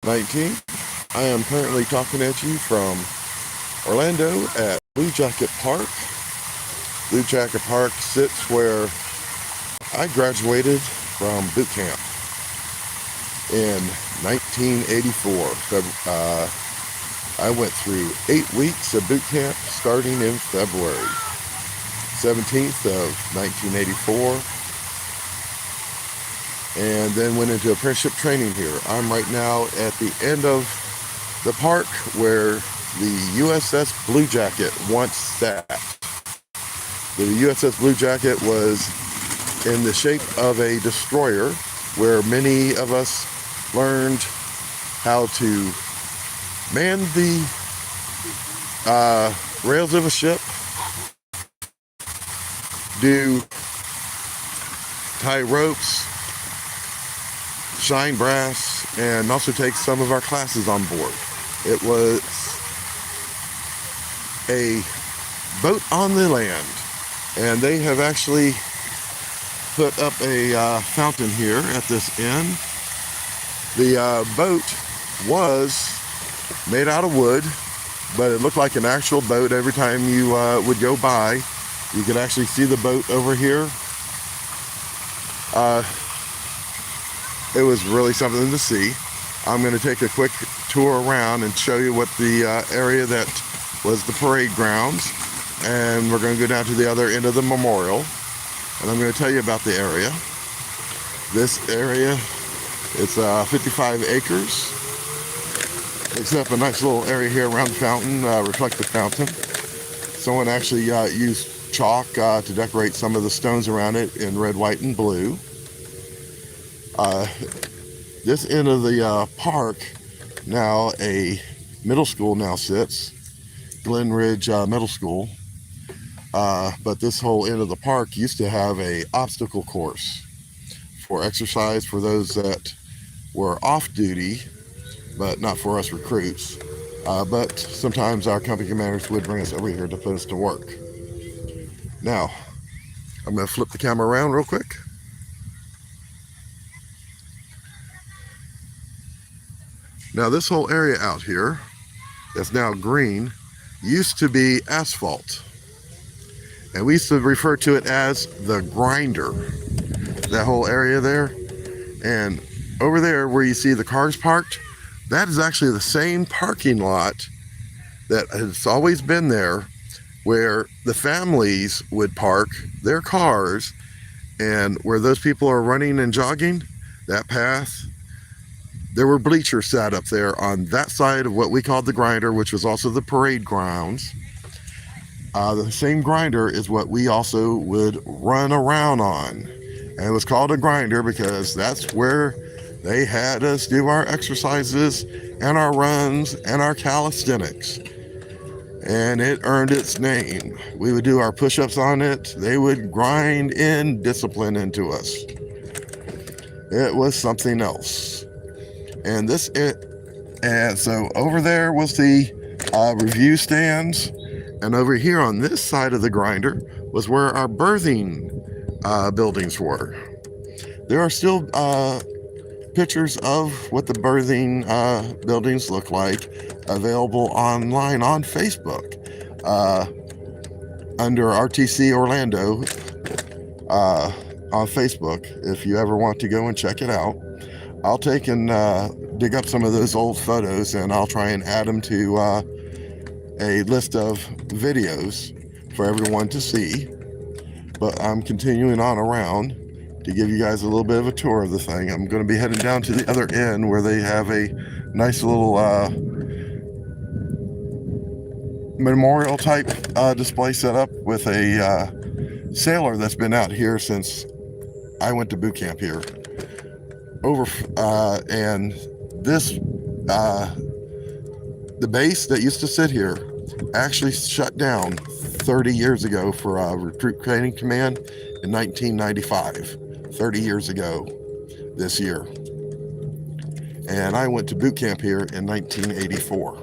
StrongBear19. I am currently talking at you from Orlando at Blue Jacket Park. Blue Jacket Park sits where I graduated from boot camp in 1984. So I went through 8 weeks of boot camp starting in February 17th of 1984. And then went into apprenticeship training here. I'm right now at the end of the park where the USS Blue Jacket once sat. The USS Blue Jacket was in the shape of a destroyer where many of us learned how to man the rails of a ship, tie ropes, shine brass, and also take some of our classes on board. It was a boat on the land, and they have actually put up a fountain here at this inn. The boat was made out of wood, but it looked like an actual boat. Every time you would go by, you could actually see the boat over here. It was really something to see. I'm going to take a quick tour around and show you what the area that was the parade grounds, and we're going to go down to the other end of the memorial, and I'm going to tell you about the area. This area, it's 55 acres. Except a nice little area here around the fountain, reflective fountain. Someone actually used chalk to decorate some of the stones around it in red, white, and blue. This end of the park, now a middle school now sits, Glen Ridge Middle School. But this whole end of the park used to have a obstacle course for exercise for those that were off duty, but not for us recruits. But sometimes our company commanders would bring us over here to put us to work. Now, I'm going to flip the camera around real quick. Now, this whole area out here that's now green used to be asphalt. And we used to refer to it as the grinder, that whole area there. And over there where you see the cars parked, that is actually the same parking lot that has always been there, where the families would park their cars, and where those people are running and jogging, that path, there were bleachers set up there on that side of what we called the grinder, which was also the parade grounds. The same grinder is what we also would run around on. And it was called a grinder because that's where they had us do our exercises and our runs and our calisthenics. And it earned its name. We would do our push-ups on it. They would grind in discipline into us. It was something else. And so over there was the review stands. And over here on this side of the grinder was where our birthing buildings were. There are still pictures of what the birthing buildings look like available online on Facebook under RTC Orlando on Facebook, if you ever want to go and check it out. I'll take and dig up some of those old photos, and I'll try and add them to a list of videos for everyone to see. But I'm continuing on around to give you guys a little bit of a tour of the thing. I'm going to be heading down to the other end where they have a nice little memorial type display set up with a sailor that's been out here since I went to boot camp here. And this the base that used to sit here actually shut down 30 years ago for recruit training command in 1995. 30 years ago this year. And I went to boot camp here in 1984.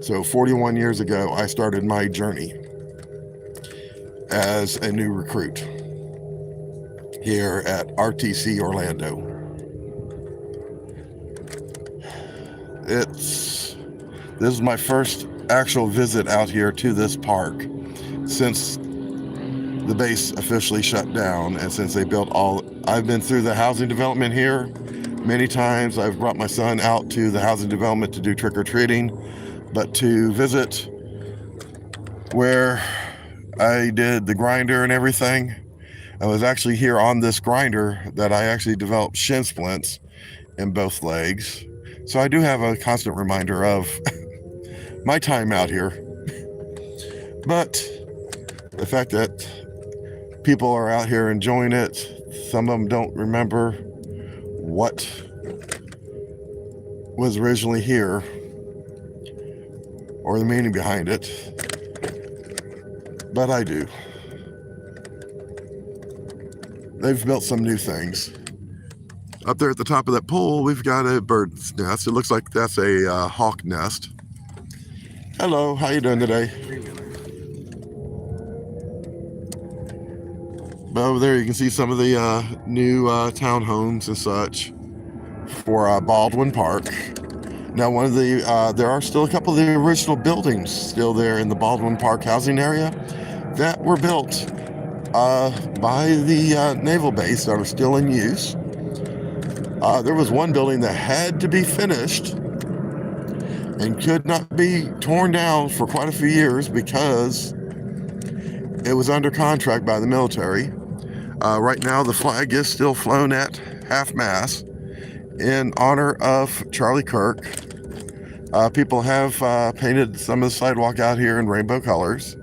So 41 years ago, I started my journey as a new recruit here at RTC Orlando. This is my first actual visit out here to this park since the base officially shut down, and since they built I've been through the housing development here many times. I've brought my son out to the housing development to do trick-or-treating, but to visit where I did the grinder and everything, I was actually here on this grinder that I actually developed shin splints in both legs. So I do have a constant reminder of my time out here. But the fact that people are out here enjoying it, some of them don't remember what was originally here or the meaning behind it, but I do. They've built some new things. Up there at the top of that pole, we've got a bird's nest. It looks like that's a hawk nest. Hello, how you doing today? But over there you can see some of the new townhomes and such for Baldwin Park. Now one of the, there are still a couple of the original buildings still there in the Baldwin Park housing area that were built by the naval base that are still in use. There was one building that had to be finished and could not be torn down for quite a few years because it was under contract by the military. Right now the flag is still flown at half-mast in honor of Charlie Kirk. People have painted some of the sidewalk out here in rainbow colors.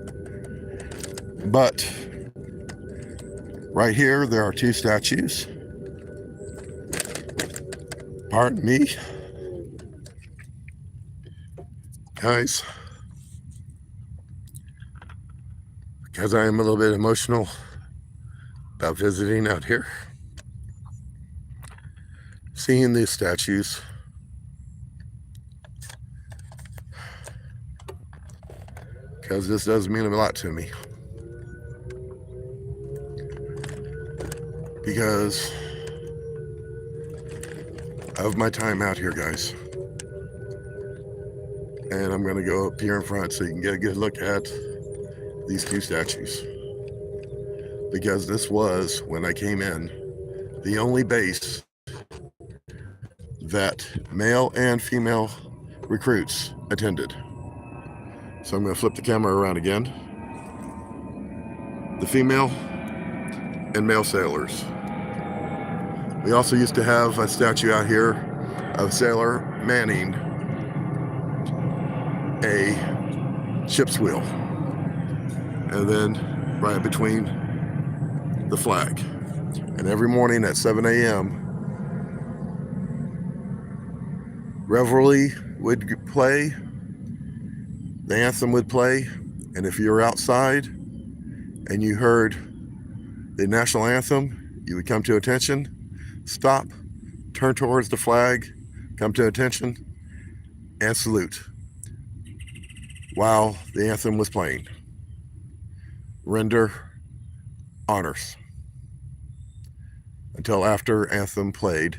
But right here there are two statues. Pardon me. Guys, because I am a little bit emotional about visiting out here, seeing these statues, because this does mean a lot to me, because of my time out here, guys. And I'm going to go up here in front so you can get a good look at these two statues, because this was, when I came in, the only base that male and female recruits attended. So I'm going to flip the camera around again. The female and male sailors. We also used to have a statue out here of a sailor manning a ship's wheel, and then right between the flag. And every morning at 7 a.m. revelry would play, the anthem would play, and if you were outside and you heard the national anthem, you would come to attention, stop, turn towards the flag, come to attention, and salute while the anthem was playing. Render honors until after anthem played,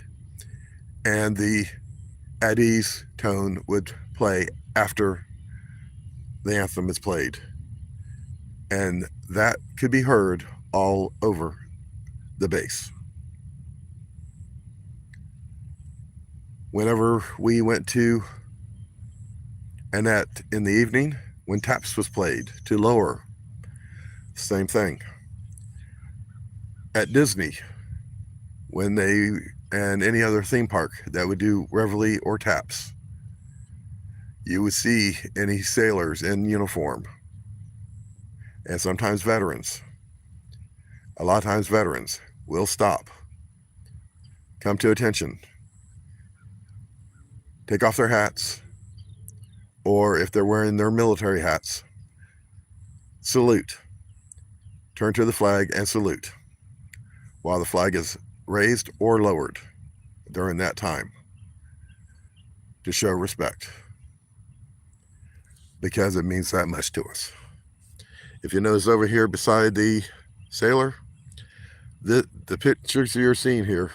and the at ease tone would play after the anthem is played, and that could be heard all over the base. Whenever we went to Annette in the evening, when taps was played to lower, same thing. At Disney, when they, and any other theme park that would do reveille or taps, you would see any sailors in uniform, and sometimes veterans. A lot of times veterans will stop, come to attention, take off their hats, or if they're wearing their military hats, salute, turn to the flag and salute while the flag is raised or lowered during that time to show respect, because it means that much to us. If you notice over here beside the sailor, the pictures you're seeing here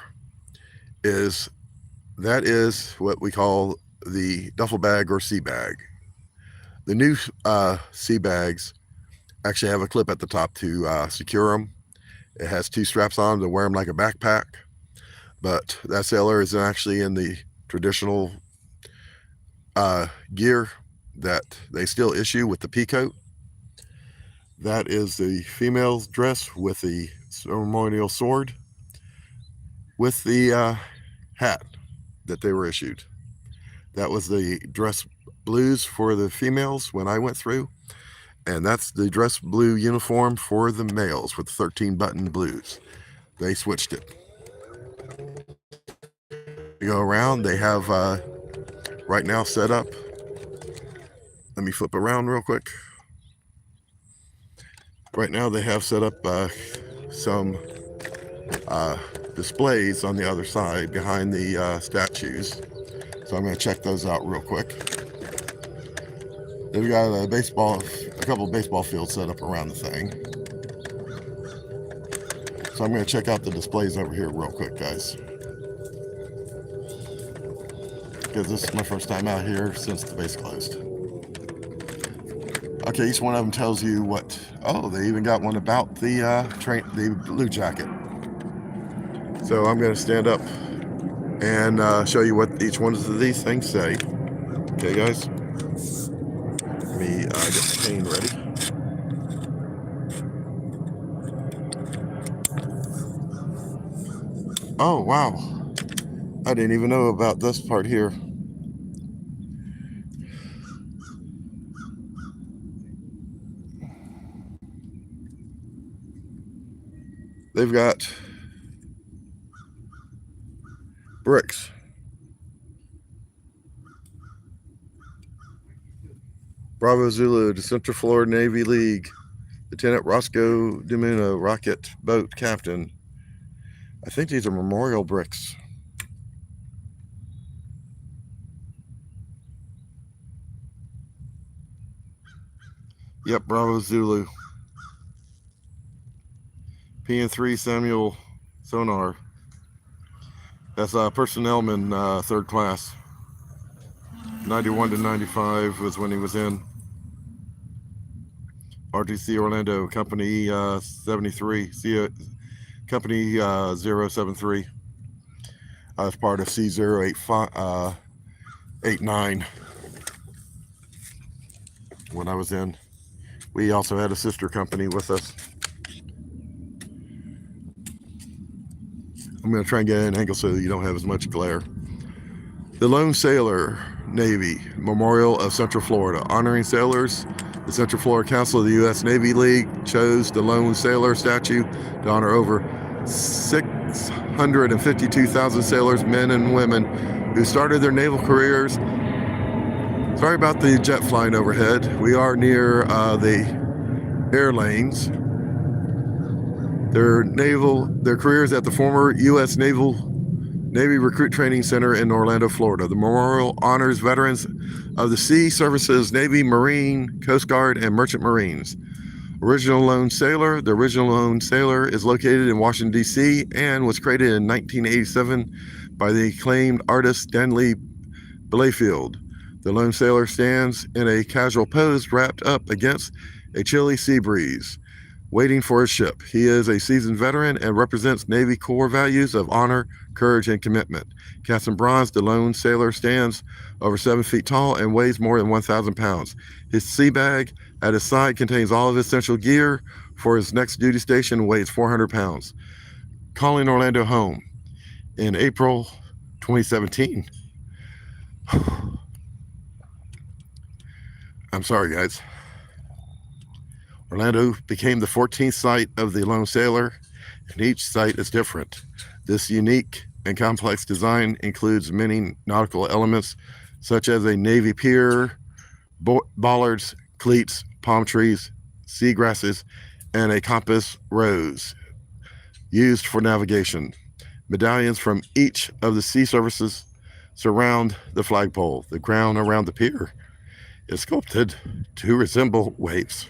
that is what we call the duffel bag or sea bag. The new sea bags actually have a clip at the top to secure them. It has 2 straps on them to wear them like a backpack, but that sailor is actually in the traditional gear that they still issue with the pea coat. That is the female's dress with the ceremonial sword with the hat that they were issued. That was the dress blues for the females when I went through, and that's the dress blue uniform for the males with 13 button blues. They switched it. You go around, they have right now set up. Let me flip around real quick. Right now they have set up some displays on the other side behind the statues. So I'm going to check those out real quick. They've got a couple of baseball fields set up around the thing. So I'm going to check out the displays over here real quick, guys. Because this is my first time out here since the base closed. Okay, each one of them tells you what. Oh, they even got one about the blue jacket. So I'm going to stand up and show you what each one of these things say. Okay, guys. Let me get the cane ready. Oh, wow. I didn't even know about this part here. They've got bricks. Bravo Zulu to Central Florida Navy League. Lieutenant Roscoe Dimuna, rocket boat captain. I think these are memorial bricks. Yep, Bravo Zulu. PN3 Samuel sonar. That's personnelman, 3rd class. 91 to 95 was when he was in. RTC Orlando, Company 73, Company 073. I was part of C089 when I was in. We also had a sister company with us. I'm going to try and get an angle so that you don't have as much glare. The Lone Sailor Navy Memorial of Central Florida, honoring sailors. The Central Florida Council of the U.S. Navy League chose the Lone Sailor statue to honor over 652,000 sailors, men and women, who started their naval careers. Sorry about the jet flying overhead. We are near the air lanes. Their careers at the former U.S. Navy Recruit Training Center in Orlando, Florida. The memorial honors veterans of the Sea Services, Navy, Marine, Coast Guard, and Merchant Marines. The original Lone Sailor is located in Washington, D.C. and was created in 1987 by the acclaimed artist Stanley Blayfield. The Lone Sailor stands in a casual pose wrapped up against a chilly sea breeze, waiting for his ship. He is a seasoned veteran and represents Navy core values of honor, courage, and commitment. Cast in bronze, the Lone Sailor stands over 7 feet tall and weighs more than 1,000 pounds. His sea bag at his side contains all of his essential gear for his next duty station and weighs 400 pounds. Calling Orlando home in April 2017. I'm sorry, guys. Orlando became the 14th site of the Lone Sailor, and each site is different. This unique and complex design includes many nautical elements, such as a Navy pier, bollards, cleats, palm trees, seagrasses, and a compass rose used for navigation. Medallions from each of the sea services surround the flagpole. The ground around the pier is sculpted to resemble waves.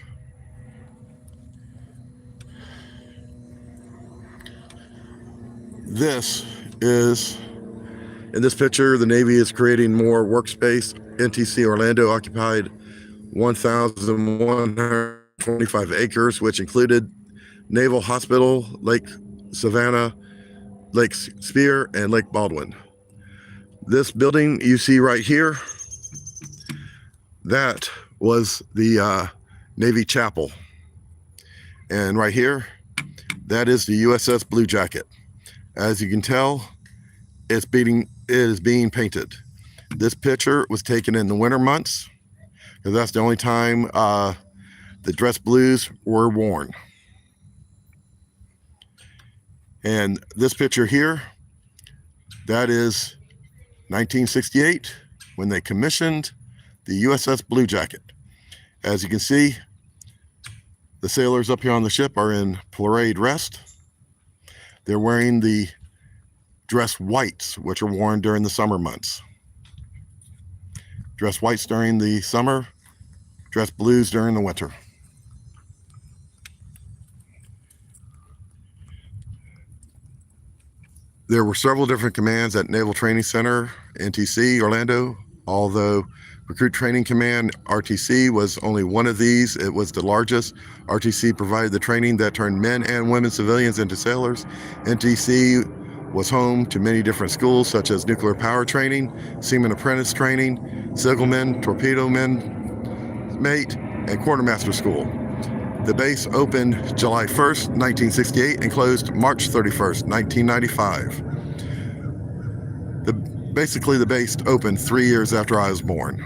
This is In this picture, the Navy is creating more workspace. NTC Orlando occupied 1,125 acres, which included Naval Hospital, Lake Savannah, Lake Spear, and Lake Baldwin. This building you see right here, that was the Navy Chapel. And right here, that is the USS Blue Jacket. As you can tell, it is being painted. This picture was taken in the winter months, because that's the only time the dress blues were worn. And this picture here, that is 1968, when they commissioned the USS Blue Jacket. As you can see, the sailors up here on the ship are in parade rest. They're wearing the dress whites, which are worn during the summer months. Dress whites during the summer, dress blues during the winter. There were several different commands at Naval Training Center, NTC, Orlando, although Recruit Training Command, RTC, was only one of these. It was the largest. RTC provided the training that turned men and women civilians into sailors. NTC was home to many different schools, such as nuclear power training, seaman apprentice training, signalman, torpedo men, mate, and quartermaster school. The base opened July 1st, 1968, and closed March 31st, 1995. Basically, the base opened 3 years after I was born,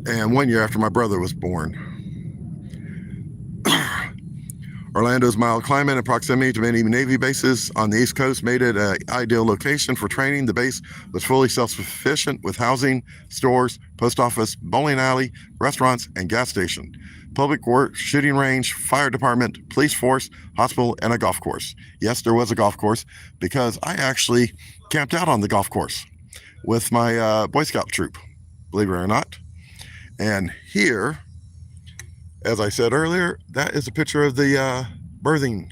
and 1 year after my brother was born. Orlando's mild climate and proximity to many Navy bases on the East Coast made it an ideal location for training. The base was fully self-sufficient with housing, stores, post office, bowling alley, restaurants, and gas station, public works, shooting range, fire department, police force, hospital, and a golf course. Yes, there was a golf course, because I actually camped out on the golf course with my Boy Scout troop, believe it or not. And here, as I said earlier, that is a picture of the berthing.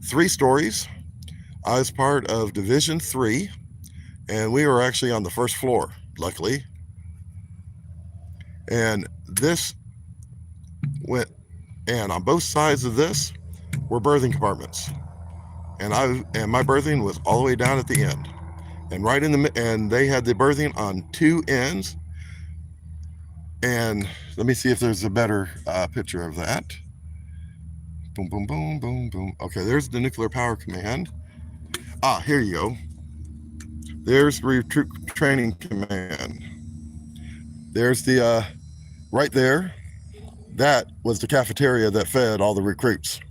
3 stories. I was part of Division 3, and we were actually on the first floor, luckily. And this went, and on both sides of this were berthing compartments. And my berthing was all the way down at the end. And right in the, and they had the berthing on 2 ends. And let me see if there's a better picture of that. Boom, boom, boom, boom, boom. Okay, there's the Nuclear Power Command. Here you go. There's the Recruit Training Command. There's the, right there, that was the cafeteria that fed all the recruits.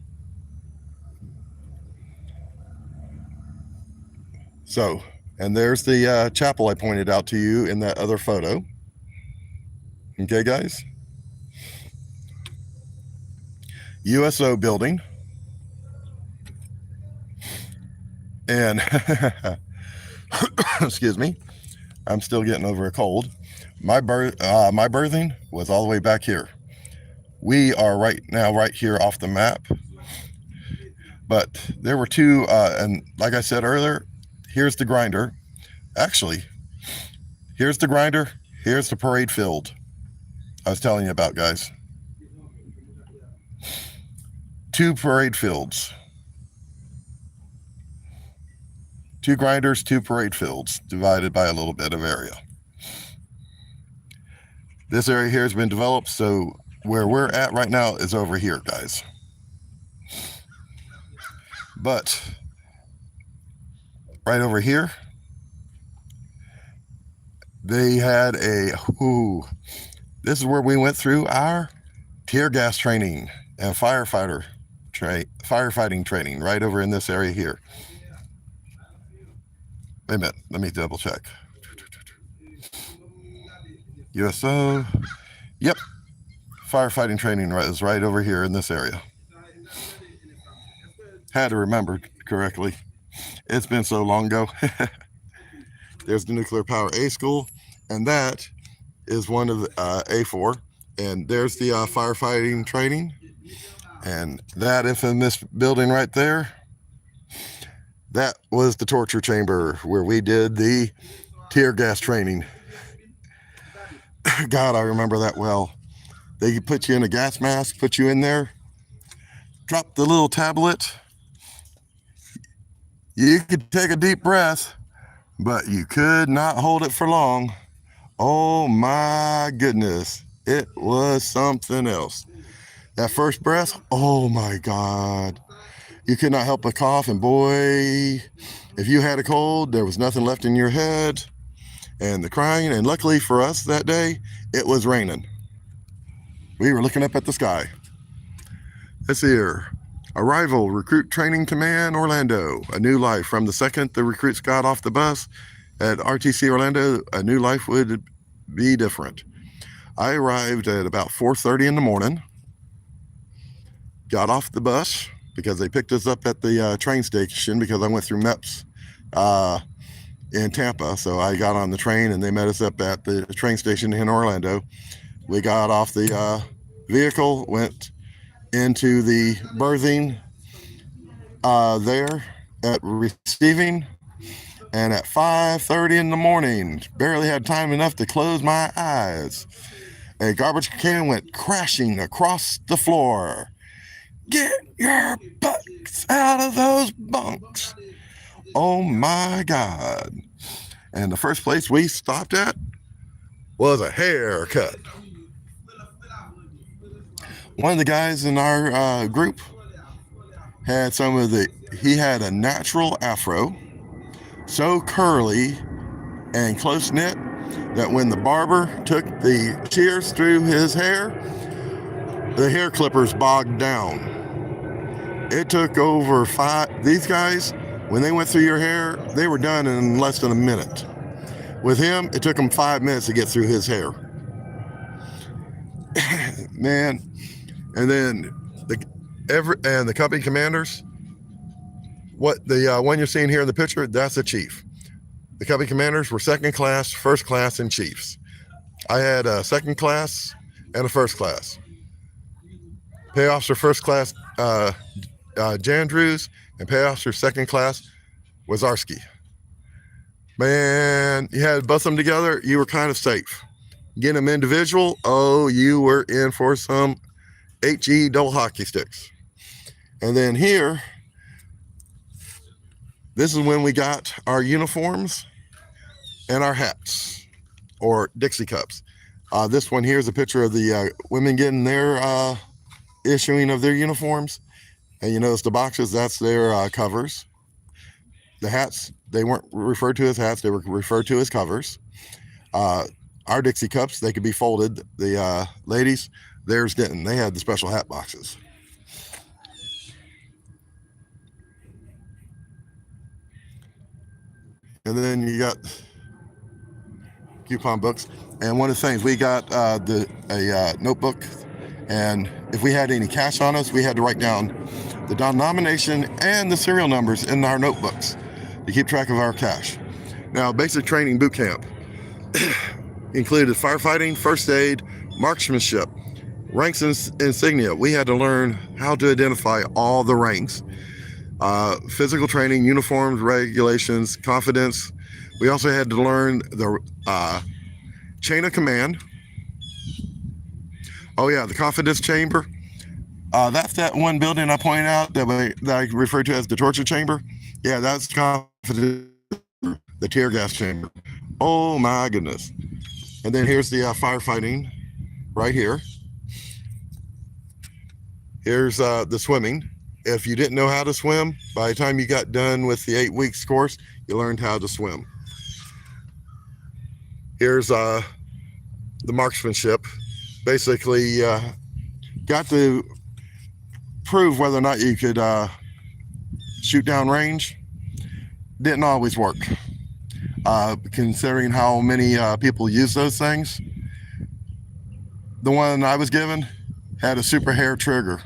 So, and there's the chapel I pointed out to you in that other photo. Okay, guys. USO building. And, excuse me, I'm still getting over a cold. My berthing was all the way back here. We are right now right here off the map. But there were 2, and like I said earlier, here's the grinder. Actually, here's the grinder, here's the parade field I was telling you about, guys. 2 parade fields. 2 grinders, 2 parade fields, divided by a little bit of area. This area here has been developed, so where we're at right now is over here, guys. But right over here, they had this is where we went through our tear gas training and firefighting training, right over in this area here. Wait a minute, let me double check. USO, yep, firefighting training is right over here in this area. Had to remember correctly. It's been so long ago. There's the Nuclear Power A School, and that is one of the A4. And there's the firefighting training. And that infamous building right there, That was the torture chamber where we did the tear gas training. God, I remember that well. They put you in a gas mask, put you in there, drop the little tablet. You could take a deep breath, but you could not hold it for long. Oh my goodness. It was something else. That first breath, oh my God. You could not help but cough, and boy, if you had a cold, there was nothing left in your head. And the crying, and luckily for us that day, it was raining. We were looking up at the sky. Let's see here. Arrival, Recruit Training Command, Orlando. A new life. From the second the recruits got off the bus at RTC Orlando, a new life would be different. I arrived at about 4:30 in the morning. Got off the bus because they picked us up at the train station because I went through MEPS in Tampa. So I got on the train and they met us up at the train station in Orlando. We got off the vehicle, went into the berthing there at receiving, and at 5:30 in the morning, barely had time enough to close my eyes, a garbage can went crashing across the floor. Get your butts out of those bunks. Oh my God. And the first place we stopped at was a haircut. One of the guys in our group had he had a natural afro, so curly and close knit that when the barber took the shears through his hair, the hair clippers bogged down. It took over these guys, when they went through your hair, they were done in less than a minute. With him, it took him 5 minutes to get through his hair. Man. And then the company commanders, what the one you're seeing here in the picture, that's a chief. The company commanders were second class, first class, and chiefs. I had a second class and a first class. Pay officer first class, Jandrews, and pay officer second class, Wazarski. Man, you had both of them together, you were kind of safe. Getting them individual, oh, you were in for some HE double hockey sticks. And then here, this is when we got our uniforms and our hats, or Dixie cups. This one here is a picture of the women getting their issuing of their uniforms. And you notice the boxes, that's their covers. The hats, they weren't referred to as hats, they were referred to as covers. Our Dixie cups, they could be folded. The ladies, theirs didn't. They had the special hat boxes. And then you got coupon books. And one of the things, we got a notebook. And if we had any cash on us, we had to write down the denomination and the serial numbers in our notebooks to keep track of our cash. Now, basic training boot camp included firefighting, first aid, marksmanship, ranks and insignia. We had to learn how to identify all the ranks. Physical training, uniforms, regulations, confidence. We also had to learn the chain of command. Oh yeah, the confidence chamber. That's that one building I pointed out that I refer to as the torture chamber. Yeah, that's confidence, the tear gas chamber. Oh my goodness. And then here's the firefighting right here. Here's the swimming. If you didn't know how to swim, by the time you got done with the 8 weeks course, you learned how to swim. Here's the marksmanship. Basically, got to prove whether or not you could shoot down range. Didn't always work. Considering how many people use those things. The one I was given had a super hair trigger.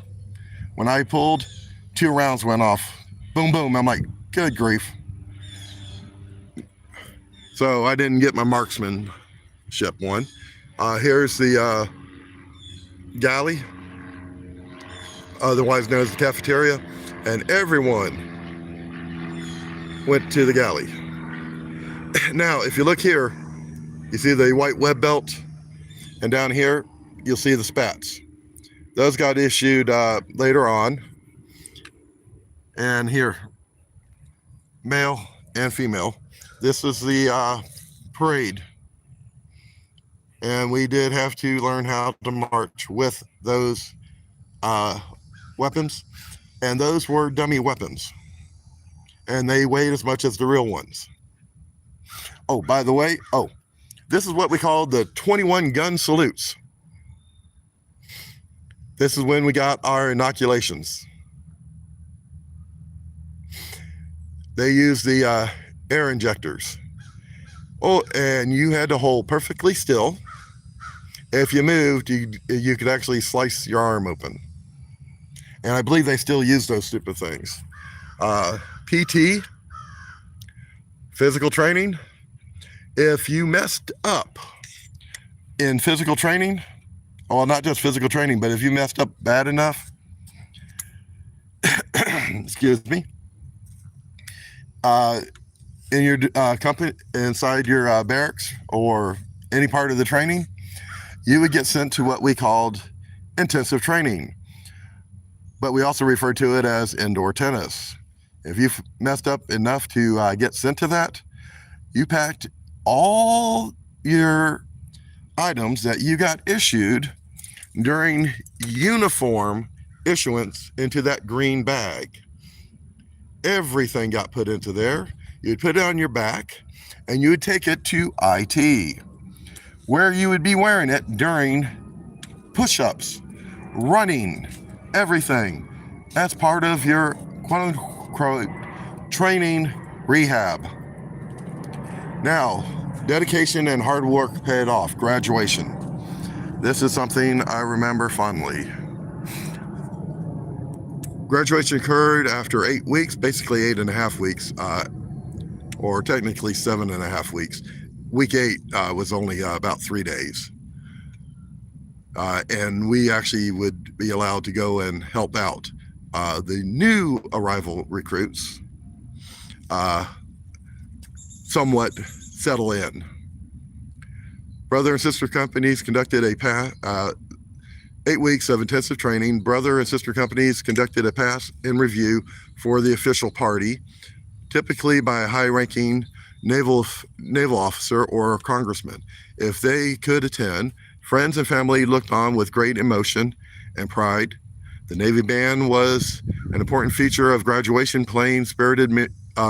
When I pulled, 2 rounds went off. Boom, boom. I'm like, good grief. So I didn't get my marksmanship one. Here's the galley, otherwise known as the cafeteria, and everyone went to the galley. Now, if you look here, you see the white web belt, and down here, you'll see the spats. Those got issued later on. And here, male and female. This is the parade. And we did have to learn how to march with those weapons. And those were dummy weapons. And they weighed as much as the real ones. Oh, by the way, this is what we call the 21 gun salutes. This is when we got our inoculations. They used the air injectors. Oh, and you had to hold perfectly still. If you moved, you could actually slice your arm open. And I believe they still use those stupid things. PT, physical training. If you messed up in physical training, well, not just physical training, but if you messed up bad enough, excuse me, in your company, inside your barracks or any part of the training, you would get sent to what we called intensive training, but we also refer to it as indoor tennis. If you messed up enough to get sent to that, you packed all your items that you got issued during uniform issuance into that green bag. Everything got put into there. You'd put it on your back and you would take it to IT, where you would be wearing it during push-ups, running, everything. That's part of your quote-unquote training rehab. Now, dedication and hard work paid off. Graduation. This is something I remember fondly. Graduation occurred after 8 weeks, basically 8.5 weeks, or technically 7.5 weeks. Week 8 was only about 3 days. And we actually would be allowed to go and help out the new arrival recruits somewhat settle in. Brother and sister companies conducted 8 weeks of intensive training. Brother and sister companies conducted a pass and review for the official party, typically by a high-ranking naval officer or congressman. If they could attend, friends and family looked on with great emotion and pride. The Navy band was an important feature of graduation, playing spirited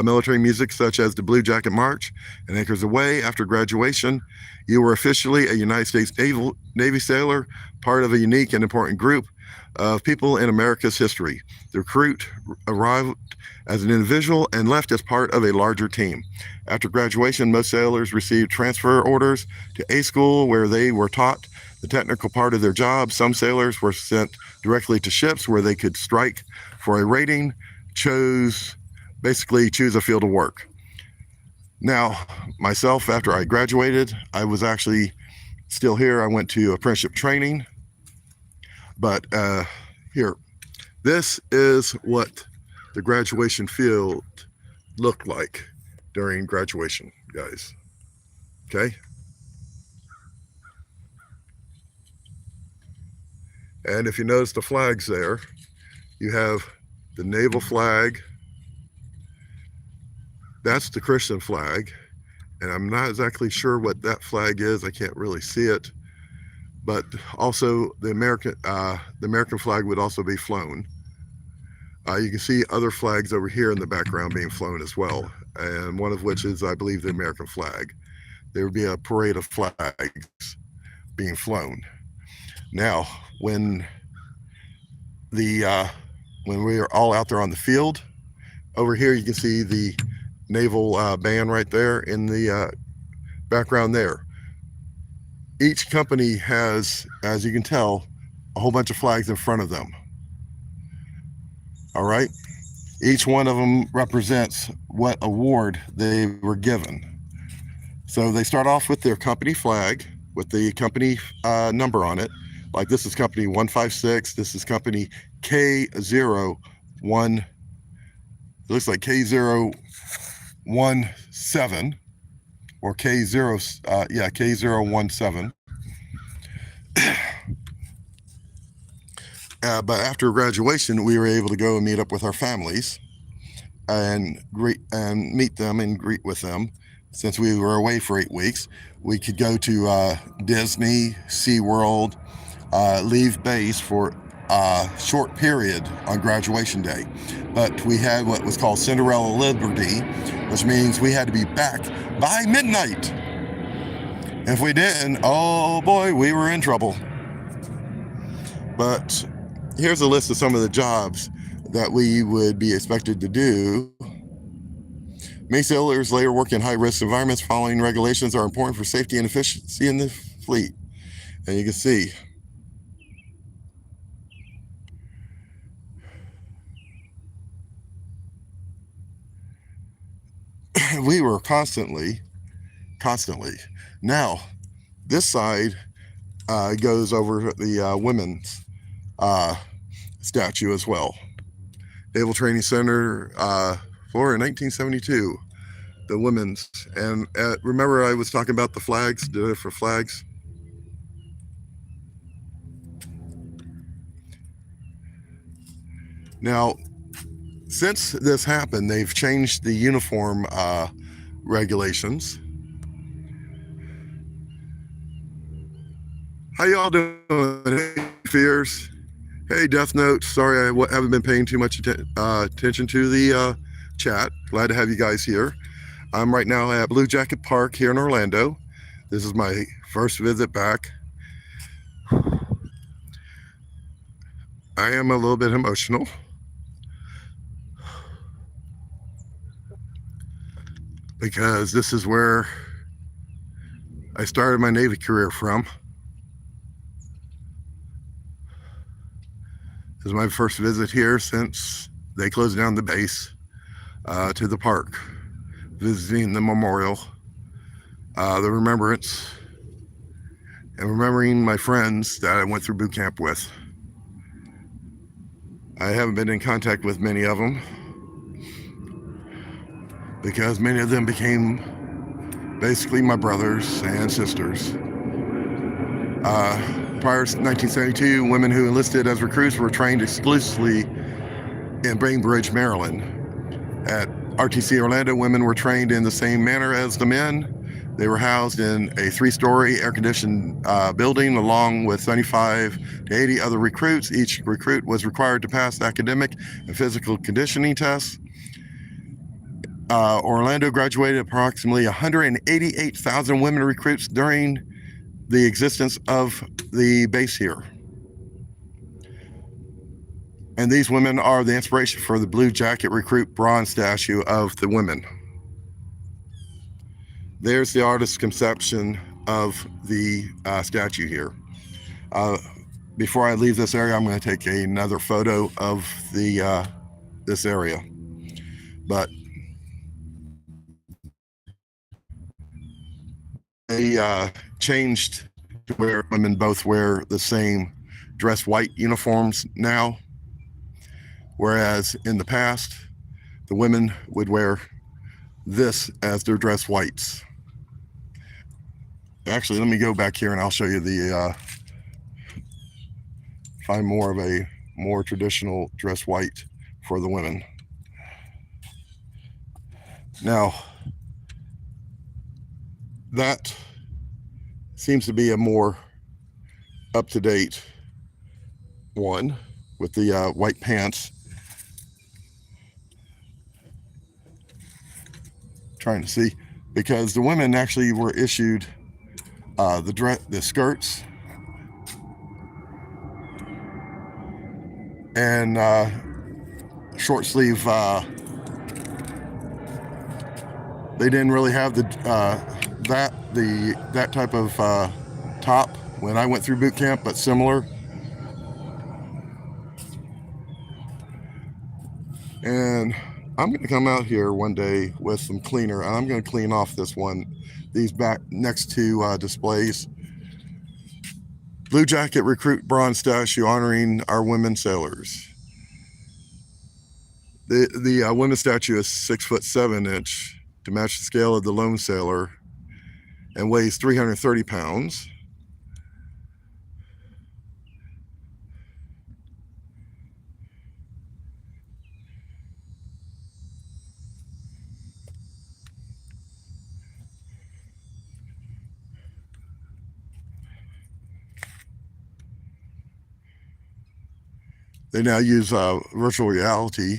military music such as the Blue Jacket March and Anchors Aweigh. After graduation, you were officially a United States Navy sailor, part of a unique and important group of people in America's history. The recruit arrived as an individual and left as part of a larger team. After graduation, most sailors received transfer orders to A school, where they were taught the technical part of their job. Some sailors were sent directly to ships where they could strike for a rating, basically choose a field of work. Now, myself, after I graduated, I was actually still here. I went to apprenticeship training. But here, this is what the graduation field looked like during graduation, guys. Okay? And if you notice the flags there, you have the naval flag. That's the Christian flag. And I'm not exactly sure what that flag is. I can't really see it. But also the American flag would also be flown. You can see other flags over here in the background being flown as well. And one of which is, I believe, the American flag. There would be a parade of flags being flown. Now, when we are all out there on the field, over here you can see the naval band right there in the background there. Each company has, as you can tell, a whole bunch of flags in front of them. All right. Each one of them represents what award they were given. So they start off with their company flag with the company number on it. Like this is company 156. This is company K01. It looks like K01. or K017. But after graduation, we were able to go and meet up with our families and meet them and greet with them. Since we were away for 8 weeks, we could go to Disney, SeaWorld, leave base for a short period on graduation day. But we had what was called Cinderella Liberty, which means we had to be back by midnight. If we didn't, oh boy, we were in trouble. But here's a list of some of the jobs that we would be expected to do. Many sailors later work in high-risk environments. Following regulations are important for safety and efficiency in the fleet. And you can see we were constantly. Now, this side goes over the women's statue as well. Naval Training Center, Florida, 1972. The women's. And remember I was talking about the flags, the different flags? Now, since this happened, they've changed the uniform regulations. How y'all doing? Hey, Fears. Hey, Death Note. Sorry I haven't been paying too much attention to the chat. Glad to have you guys here. I'm right now at Blue Jacket Park here in Orlando. This is my first visit back. I am a little bit emotional. Because this is where I started my Navy career from. This is my first visit here since they closed down the base to the park, visiting the memorial, the remembrance, and remembering my friends that I went through boot camp with. I haven't been in contact with many of them because many of them became basically my brothers and sisters. Prior to 1972, women who enlisted as recruits were trained exclusively in Bainbridge, Maryland. At RTC Orlando, women were trained in the same manner as the men. They were housed in a 3-story air-conditioned building along with 75 to 80 other recruits. Each recruit was required to pass academic and physical conditioning tests. Orlando graduated approximately 188,000 women recruits during the existence of the base here. And these women are the inspiration for the Blue Jacket Recruit bronze statue of the women. There's the artist's conception of the statue here. Before I leave this area, I'm going to take another photo of the this area. But they changed to where women both wear the same dress white uniforms now, whereas in the past, the women would wear this as their dress whites. Actually, let me go back here and I'll show you the, find more of a more traditional dress white for the women. Now, that seems to be a more up-to-date one with the white pants. Trying to see, because the women actually were issued the skirts and short sleeve. They didn't really have the that type of top when I went through boot camp, but similar. And I'm going to come out here one day with some cleaner, and I'm going to clean off these back next to displays. Blue Jacket Recruit bronze statue honoring our women sailors. The women's statue is 6'7" to match the scale of the lone sailor and weighs 330 pounds. They now use virtual reality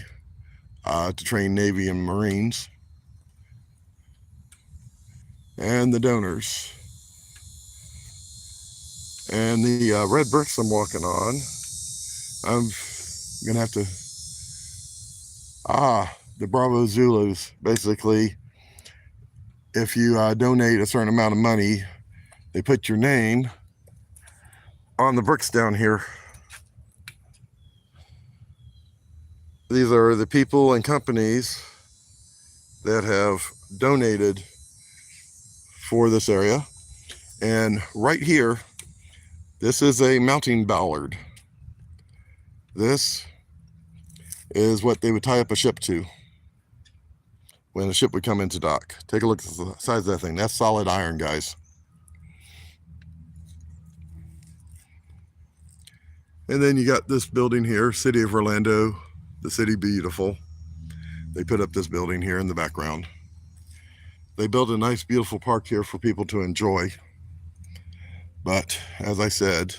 to train Navy and Marines. And the donors. And the red bricks I'm walking on, I'm gonna have to, the Bravo Zulus. Basically, if you donate a certain amount of money, they put your name on the bricks down here. These are the people and companies that have donated for this area. And right here, this is a mounting ballard. This is what they would tie up a ship to when a ship would come into dock. Take a look at the size of that thing. That's solid iron, guys. And then you got this building here, City of Orlando, the City Beautiful. They put up this building here in the background. They built a nice, beautiful park here for people to enjoy. But as I said,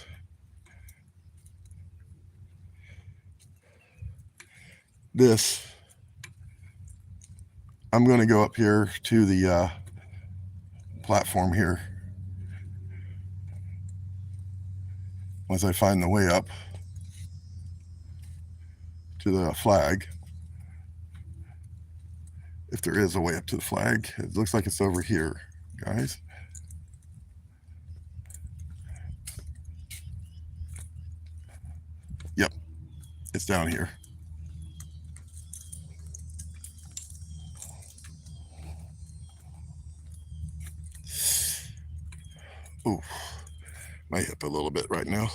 I'm going to go up here to the platform here once I find the way up to the flag. If there is a way up to the flag, it looks like it's over here, guys. Yep, it's down here. Ooh, my hip a little bit right now.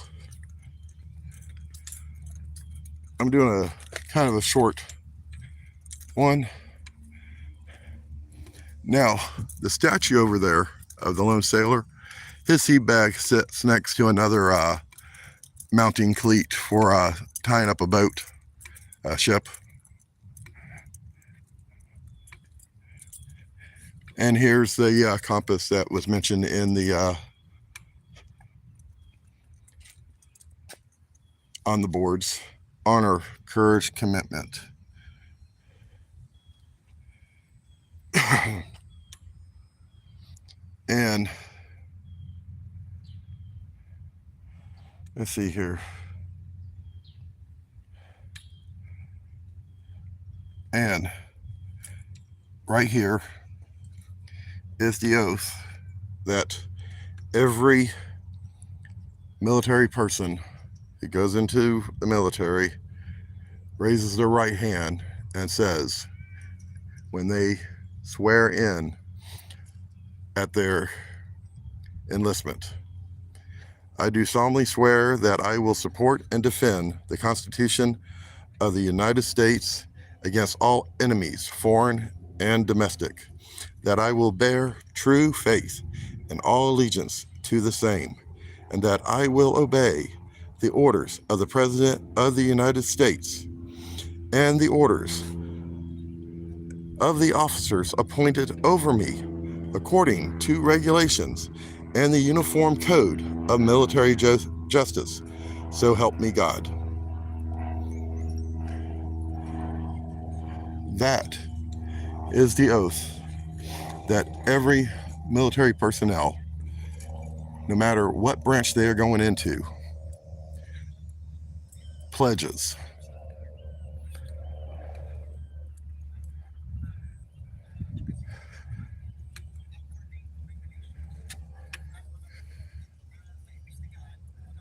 I'm doing a kind of a short one. Now, the statue over there of the lone sailor, his seat bag sits next to another mounting cleat for tying up a boat, a ship. And here's the compass that was mentioned in the on the boards. Honor, courage, commitment. And let's see here. And right here is the oath that every military person who goes into the military raises their right hand and says, when they swear in at their enlistment, I do solemnly swear that I will support and defend the Constitution of the United States against all enemies, foreign and domestic, that I will bear true faith and all allegiance to the same, and that I will obey the orders of the President of the United States and the orders of the officers appointed over me according to regulations and the Uniform Code of Military Justice. So help me God. That is the oath that every military personnel, no matter what branch they are going into, pledges.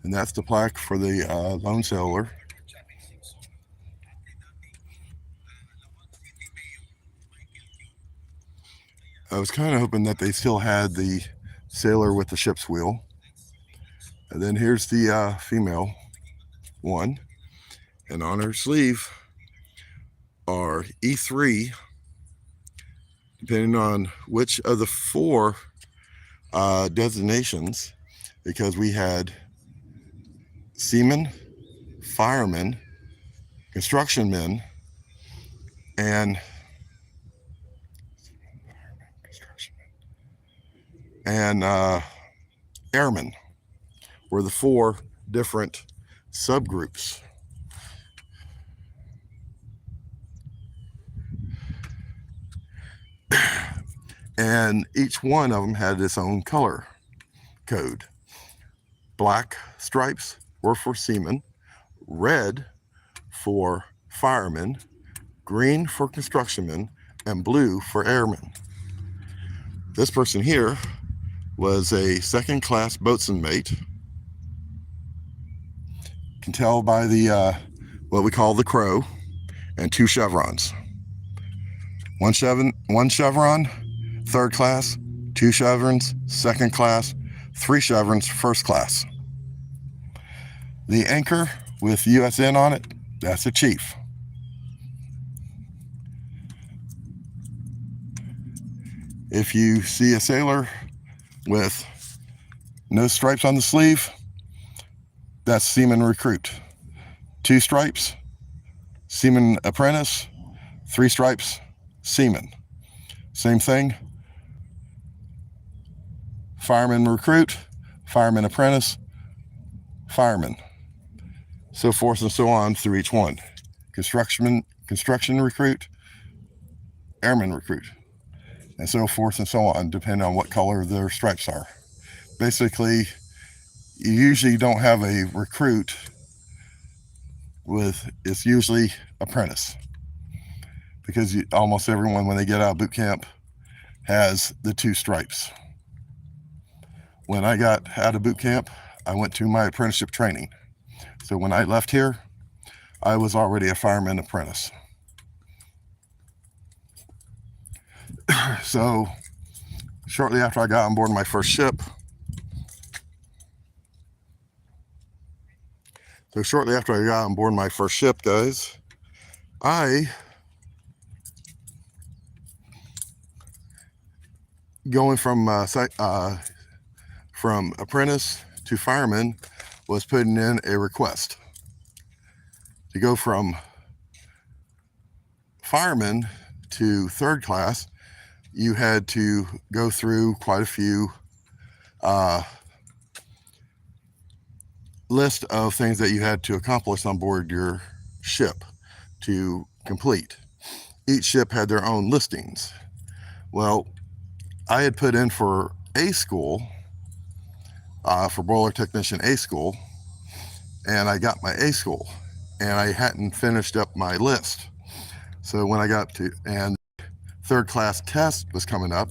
And that's the plaque for the lone sailor. I was kind of hoping that they still had the sailor with the ship's wheel. And then here's the female one. And on her sleeve are E3 depending on which of the four designations, because we had seamen, firemen, construction men, and airmen were the four different subgroups. And each one of them had its own color code. Black stripes were for seamen, red for firemen, green for construction men, and blue for airmen. This person here was a second-class boatswain mate. You can tell by the what we call the crow and 2 chevrons. One chevron, third class, 2 chevrons, second class, 3 chevrons, first class. The anchor with USN on it, that's a chief. If you see a sailor with no stripes on the sleeve, that's seaman recruit. 2 stripes, seaman apprentice. 3 stripes, seaman. Same thing, fireman recruit, fireman apprentice, fireman, so forth and so on through each one. Construction recruit, airman recruit, and so forth and so on, depending on what color their stripes are. Basically, you usually don't have a recruit it's usually apprentice, because almost everyone, when they get out of boot camp, has the 2 stripes. When I got out of boot camp, I went to my apprenticeship training. So when I left here, I was already a fireman apprentice. So shortly after I got on board my first ship, guys, I, going from apprentice to fireman, was putting in a request to go from fireman to third class. You had to go through quite a few list of things that you had to accomplish on board your ship to complete. Each ship had their own listings. Well, I had put in for A school, for boiler technician A school, and I got my A school, and I hadn't finished up my list. So when I got to, and third class test was coming up,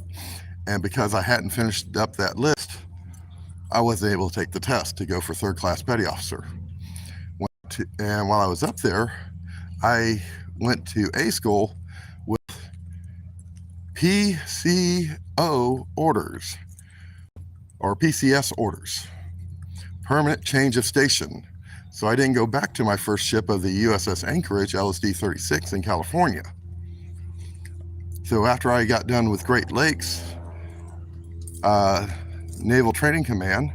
and because I hadn't finished up that list, I wasn't able to take the test to go for third class petty officer. And while I was up there, I went to A school with PCO orders, or PCS orders, permanent change of station. So I didn't go back to my first ship of the USS Anchorage LSD 36 in California. So after I got done with Great Lakes Naval Training Command,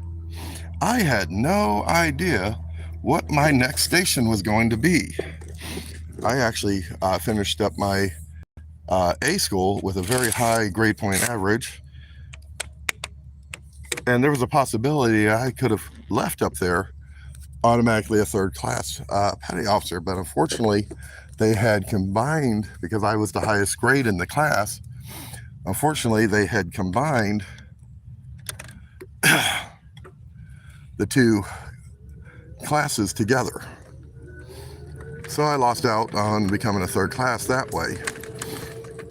I had no idea what my next station was going to be. I actually finished up my A school with a very high grade point average, and there was a possibility I could have left up there automatically a third class petty officer, but unfortunately they had combined, because I was the highest grade in the class, unfortunately they had combined the 2 classes together. So I lost out on becoming a third class that way.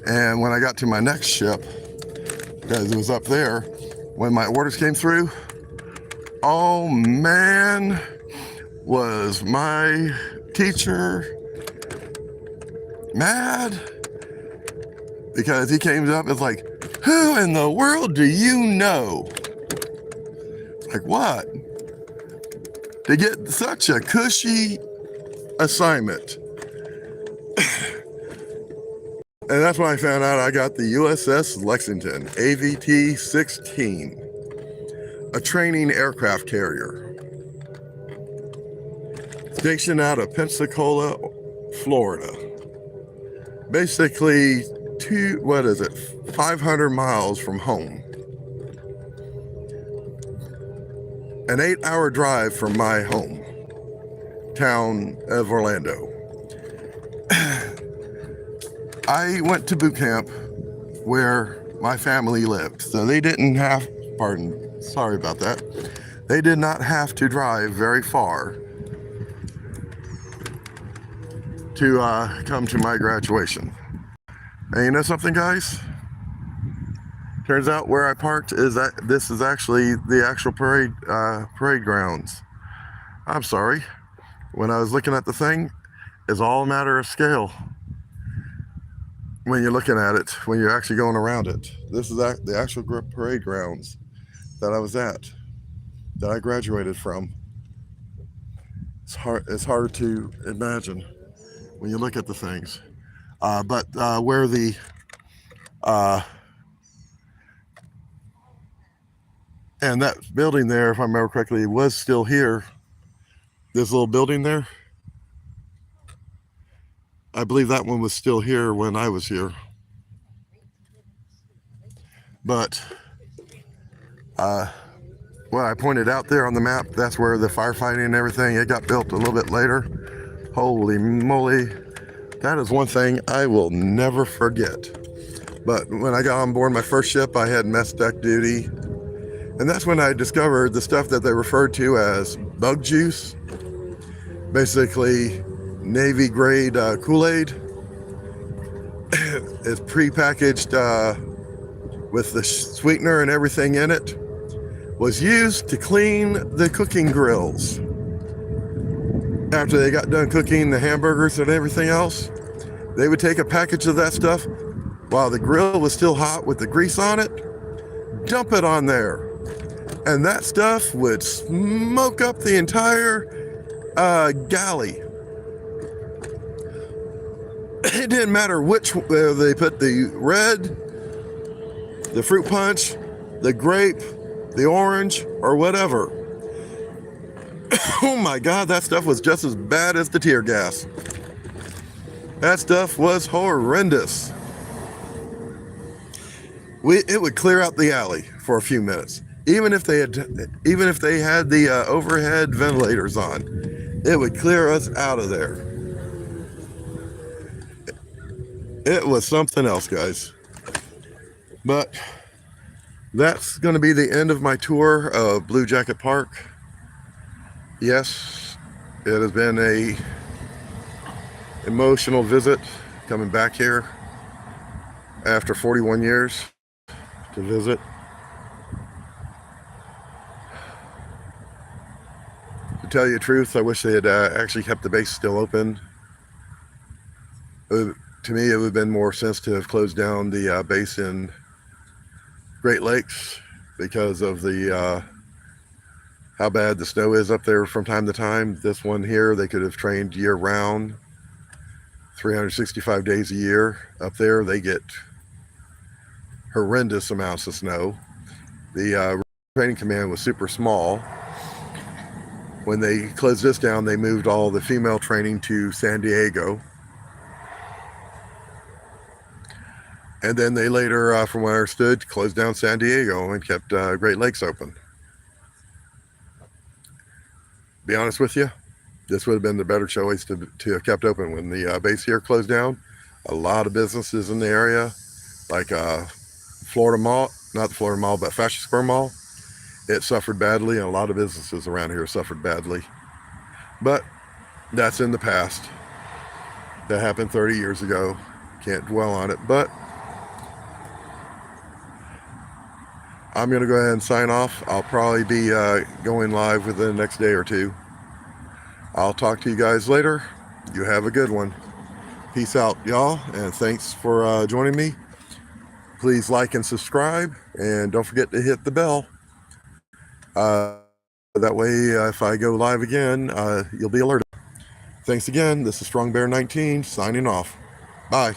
And when I got to my next ship, because it was up there, when my orders came through, oh man, was my teacher mad, because he came up and was like, "Who in the world do you know?" Like, what? To get such a cushy assignment. And that's when I found out I got the USS Lexington AVT-16, a training aircraft carrier, stationed out of Pensacola, Florida. Basically 500 miles from home. An 8-hour drive from my home town of Orlando. I went to boot camp where my family lived, so they didn't have, sorry about that. They did not have to drive very far to come to my graduation. And you know something, guys? Turns out where I parked this is actually the actual parade grounds. I'm sorry. When I was looking at the thing, it's all a matter of scale. When you're looking at it, when you're actually going around it. This is the actual parade grounds that I was at, that I graduated from. It's hard to imagine when you look at the things. But where the and that building there, if I remember correctly, was still here. This little building there, I believe that one was still here when I was here. But what I pointed out there on the map, that's where the firefighting and everything, it got built a little bit later. Holy moly. That is one thing I will never forget. But when I got on board my first ship, I had mess deck duty. And that's when I discovered the stuff that they referred to as bug juice. Basically, Navy grade Kool-Aid. It's pre-packaged with the sweetener and everything in it. Was used to clean the cooking grills. After they got done cooking the hamburgers and everything else, they would take a package of that stuff while the grill was still hot with the grease on it, dump it on there, and that stuff would smoke up the entire galley. It didn't matter which, they put the red, the fruit punch, the grape, the orange, or whatever. Oh my God, that stuff was just as bad as the tear gas. That stuff was horrendous. It would clear out the alley for a few minutes. Even if they had the overhead ventilators on, it would clear us out of there. It was something else, guys. But that's going to be the end of my tour of Blue Jacket Park. Yes, it has been a emotional visit coming back here after 41 years to visit. To tell you the truth, I wish they had actually kept the base still open. To me, it would have been more sense to have closed down the base in Great Lakes because of the how bad the snow is up there from time to time. This one here, they could have trained year round, 365 days a year. Up there, they get horrendous amounts of snow. The training command was super small. When they closed this down, they moved all the female training to San Diego. And then they later, from what I understood, closed down San Diego and kept Great Lakes open. Be honest with you, this would have been the better choice to have kept open. When the base here closed down, a lot of businesses in the area, like Florida Mall, not the Florida Mall, but Fashion Square Mall, it suffered badly, and a lot of businesses around here suffered badly. But that's in the past. That happened 30 years ago. Can't dwell on it, but I'm going to go ahead and sign off. I'll probably be going live within the next day or two. I'll talk to you guys later. You have a good one. Peace out, y'all, and thanks for joining me. Please like and subscribe, and don't forget to hit the bell. That way, if I go live again, you'll be alerted. Thanks again. This is StrongBear19 signing off. Bye.